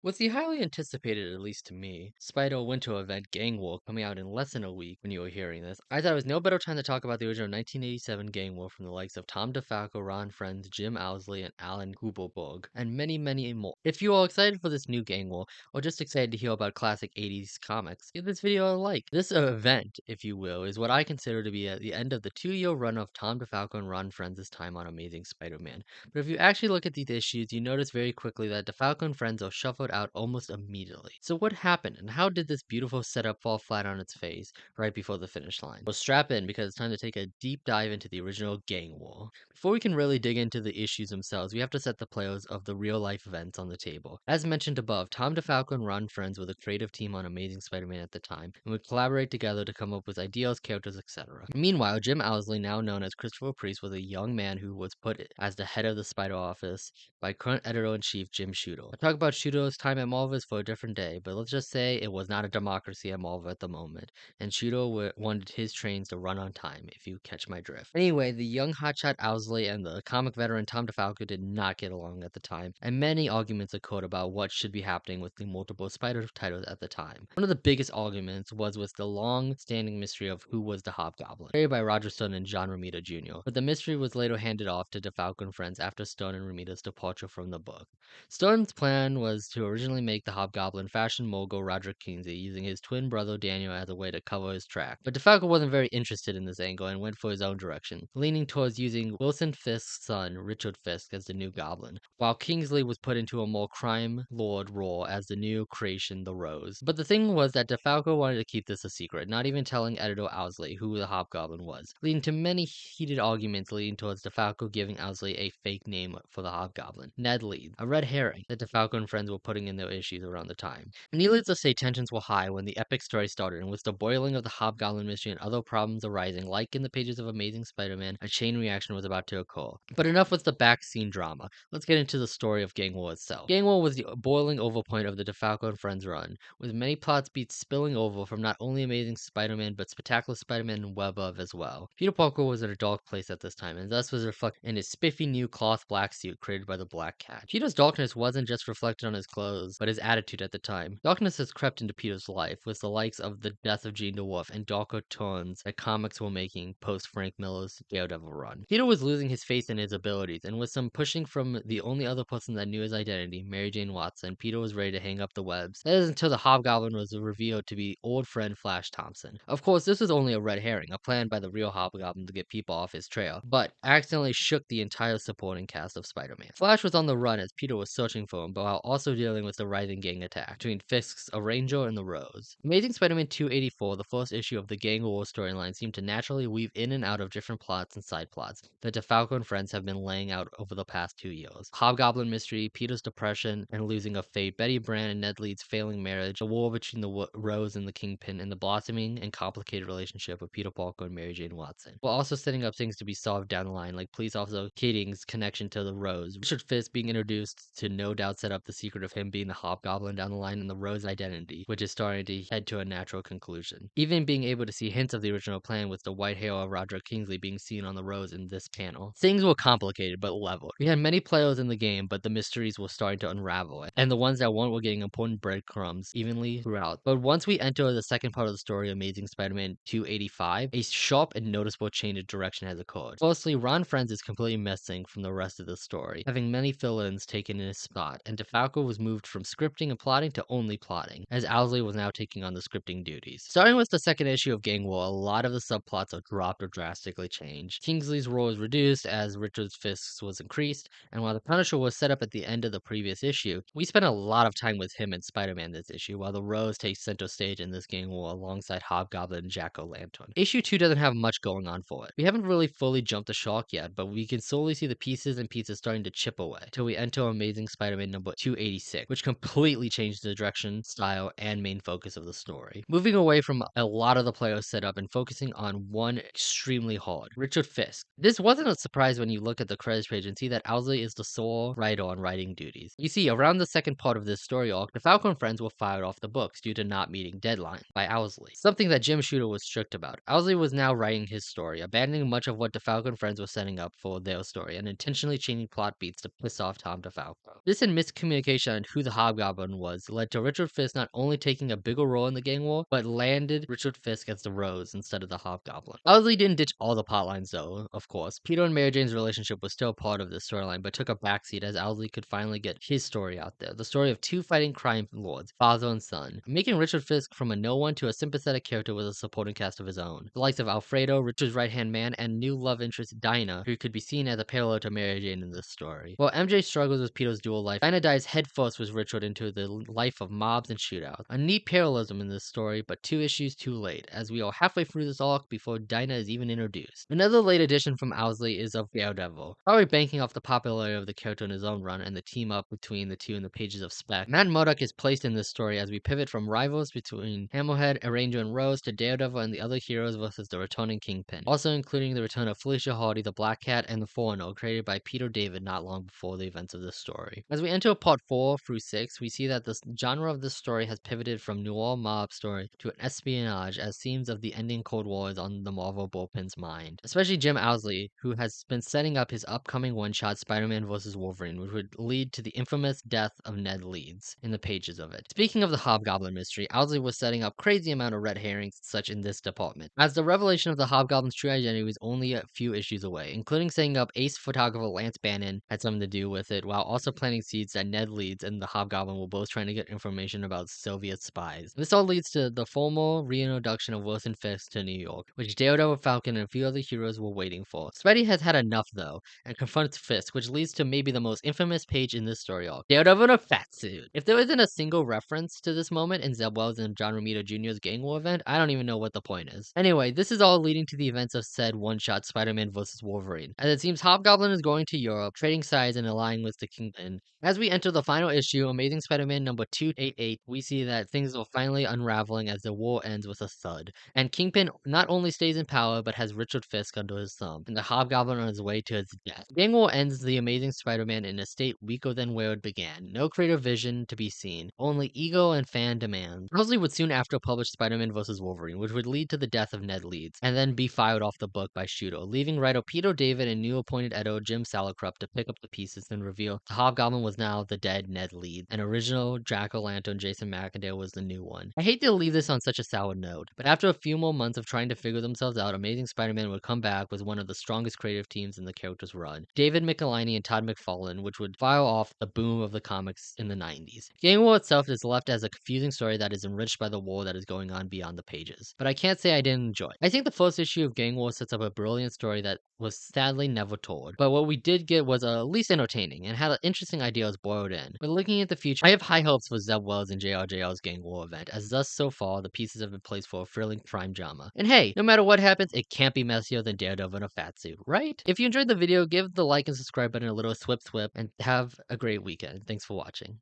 With the highly anticipated, at least to me, Spider Winter event Gang War coming out in less than a week when you were hearing this, I thought it was no better time to talk about the original 1987 Gang War from the likes of Tom DeFalco, Ron Frenz, Jim Owsley, and Alan Kubelberg, and many, many more. If you are excited for this new Gang War, or just excited to hear about classic 80s comics, give this video a like. This event, if you will, is what I consider to be at the end of the 2-year run of Tom DeFalco and Ron Frenz's time on Amazing Spider-Man. But if you actually look at these issues, you notice very quickly that DeFalco and friends are shuffled out almost immediately. So what happened, and how did this beautiful setup fall flat on its face right before the finish line? Well, strap in because it's time to take a deep dive into the original Gang War. Before we can really dig into the issues themselves, we have to set the players of the real-life events on the table. As mentioned above, Tom DeFalco and Ron Frenz were the creative team on Amazing Spider-Man at the time, and would collaborate together to come up with ideas, characters, etc. Meanwhile, Jim Owsley, now known as Christopher Priest, was a young man who was put as the head of the Spider Office by current editor-in-chief Jim Shooter. I'll talk about Shooter's time at Marvel for a different day, but let's just say it was not a democracy at Marvel at the moment, and Shooter wanted his trains to run on time, if you catch my drift. Anyway, the young hotshot Owsley and the comic veteran Tom DeFalco did not get along at the time, and many arguments occurred about what should be happening with the multiple Spider titles at the time. One of the biggest arguments was with the long-standing mystery of who was the Hobgoblin, created by Roger Stone and John Romita Jr., but the mystery was later handed off to DeFalco and friends after Stone and Romita's departure from the book. Stone's plan was to originally make the Hobgoblin fashion mogul Roderick Kingsley, using his twin brother Daniel as a way to cover his track. But DeFalco wasn't very interested in this angle and went for his own direction, leaning towards using Wilson Fisk's son, Richard Fisk, as the new Goblin, while Kingsley was put into a more crime lord role as the new creation, the Rose. But the thing was that DeFalco wanted to keep this a secret, not even telling editor Owsley who the Hobgoblin was, leading to many heated arguments leading towards DeFalco giving Owsley a fake name for the Hobgoblin, Ned Leeds, a red herring that DeFalco and friends were putting in their issues around the time. Needless to say, tensions were high when the epic story started, and with the boiling of the Hobgoblin mystery and other problems arising, like in the pages of Amazing Spider-Man, a chain reaction was about to occur. But enough with the backseat drama. Let's get into the story of Gang War itself. Gang War was the boiling over point of the DeFalco and Friends run, with many plot beats spilling over from not only Amazing Spider-Man but Spectacular Spider-Man and Web of as well. Peter Parker was in a dark place at this time, and thus was reflected in his spiffy new cloth black suit created by the Black Cat. Peter's darkness wasn't just reflected on his clothes, but his attitude at the time. Darkness has crept into Peter's life, with the likes of the death of Jean DeWolf and darker turns that comics were making post Frank Miller's Daredevil run. Peter was losing his faith in his abilities, and with some pushing from the only other person that knew his identity, Mary Jane Watson, Peter was ready to hang up the webs. That is until the Hobgoblin was revealed to be old friend Flash Thompson. Of course, this was only a red herring, a plan by the real Hobgoblin to get people off his trail, but accidentally shook the entire supporting cast of Spider-Man. Flash was on the run as Peter was searching for him, but while also dealing with the rising gang attack between Fisk's Arranger and the Rose. Amazing Spider-Man 284, the first issue of the Gang War storyline, seemed to naturally weave in and out of different plots and side plots that DeFalco and friends have been laying out over the past 2 years. Hobgoblin mystery, Peter's depression and losing of faith, Betty Brand and Ned Leeds' failing marriage, the war between the Rose and the Kingpin, and the blossoming and complicated relationship with Peter Parker and Mary Jane Watson. While also setting up things to be solved down the line, like police officer Keating's connection to the Rose, Richard Fisk being introduced to no doubt set up the secret of him being the Hobgoblin down the line, and the Rose identity, which is starting to head to a natural conclusion. Even being able to see hints of the original plan with the white hair of Roderick Kingsley being seen on the Rose in this panel. Things were complicated but leveled. We had many players in the game, but the mysteries were starting to unravel, and the ones that weren't were getting important breadcrumbs evenly throughout. But once we enter the second part of the story, Amazing Spider-Man 285, a sharp and noticeable change of direction has occurred. Firstly, Ron Frenz is completely missing from the rest of the story, having many fill-ins taken in his spot, and DeFalco was moved from scripting and plotting to only plotting, as Owsley was now taking on the scripting duties. Starting with the second issue of Gang War, a lot of the subplots are dropped or drastically changed. Kingsley's role is reduced as Richard Fisk's was increased, and while the Punisher was set up at the end of the previous issue, we spent a lot of time with him and Spider-Man this issue, while the Rose takes center stage in this Gang War alongside Hobgoblin and Jack-O-Lantern. Issue 2 doesn't have much going on for it. We haven't really fully jumped the shark yet, but we can slowly see the pieces starting to chip away, till we enter Amazing Spider-Man number 286, which completely changed the direction, style, and main focus of the story. Moving away from a lot of the players set up and focusing on one extremely hard, Richard Fisk. This wasn't a surprise when you look at the credits page and see that Owsley is the sole writer on writing duties. You see, around the second part of this story arc, the Falcon friends were fired off the books due to not meeting deadline by Owsley, something that Jim Shooter was strict about. Owsley was now writing his story, abandoning much of what the Falcon friends were setting up for their story, and intentionally changing plot beats to piss off Tom DeFalco. This and miscommunication on who the Hobgoblin was led to Richard Fisk not only taking a bigger role in the gang war, but landed Richard Fisk as the Rose instead of the Hobgoblin. Owsley didn't ditch all the plotlines though, of course. Peter and Mary Jane's relationship was still part of this storyline, but took a backseat as Owsley could finally get his story out there. The story of two fighting crime lords, father and son, making Richard Fisk from a no one to a sympathetic character with a supporting cast of his own. The likes of Alfredo, Richard's right-hand man, and new love interest Dinah, who could be seen as a parallel to Mary Jane in this story. While MJ struggles with Peter's dual life, Dinah dives headfirst with Richard into the life of mobs and shootouts. A neat parallelism in this story, but 2 issues too late, as we are halfway through this arc before Dinah is even introduced. Another late addition from Owsley is of Daredevil, probably banking off the popularity of the character in his own run and the team up between the two in the pages of Spec. Matt Murdock is placed in this story as we pivot from rivals between Hammerhead, Arranger, and Rose to Daredevil and the other heroes versus the returning Kingpin, also including the return of Felicia Hardy, the Black Cat, and the Foreigner, created by Peter David not long before the events of this story. As we enter part 4 through 6, we see that the genre of this story has pivoted from noir mob story to an espionage as themes of the ending Cold War is on the Marvel bullpen's mind. Especially Jim Owsley, who has been setting up his upcoming one-shot Spider-Man vs. Wolverine, which would lead to the infamous death of Ned Leeds in the pages of it. Speaking of the Hobgoblin mystery, Owsley was setting up crazy amount of red herrings and such in this department, as the revelation of the Hobgoblin's true identity was only a few issues away, including setting up ace photographer Lance Bannon had something to do with it, while also planting seeds that Ned Leeds and the Hobgoblin were both trying to get information about Soviet spies. This all leads to the formal reintroduction of Wilson Fisk to New York, which Daredevil, Falcon, and a few other heroes were waiting for. Spidey has had enough though, and confronts Fisk, which leads to maybe the most infamous page in this story arc, Daredevil in a fat suit. If there isn't a single reference to this moment in Zeb Wells and John Romita Jr.'s Gang War event, I don't even know what the point is. Anyway, this is all leading to the events of said one-shot Spider-Man vs. Wolverine, as it seems Hobgoblin is going to Europe, trading sides and allying with the Kingpin. As we enter the final issue, Amazing Spider-Man number 288, we see that things are finally unraveling as the war ends with a thud, and Kingpin not only stays in power, but has Richard Fisk under his thumb, and the Hobgoblin on his way to his death. Gang War ends the Amazing Spider-Man in a state weaker than where it began. No creative vision to be seen, only ego and fan demand. Owsley would soon after publish Spider-Man vs. Wolverine, which would lead to the death of Ned Leeds, and then be fired off the book by Shuto, leaving writer Peter David and new appointed editor Jim Salicrup to pick up the pieces and reveal the Hobgoblin was now the dead Ned Leeds, and original Jack-O-Lantern Jason McAdale was the new one. I hate to leave this on such a sour note, but after a few more months of trying to figure themselves out, Amazing Spider-Man would come back with one of the strongest creative teams in the character's run, David Michelinie and Todd McFarlane, which would fire off the boom of the comics in the 90s. Gang War itself is left as a confusing story that is enriched by the war that is going on beyond the pages, but I can't say I didn't enjoy it. I think the first issue of Gang War sets up a brilliant story that was sadly never told, but what we did get was at least entertaining and had interesting ideas boiled in. But looking at the future, I have high hopes for Zeb Wells and JRJR's Gang War event, as thus so far the pieces have been placed for a thrilling crime drama. And hey, no matter what happens, it can't be messier than Daredevil in a fat suit, right? If you enjoyed the video, give the like and subscribe button a little swip, and have a great weekend. Thanks for watching.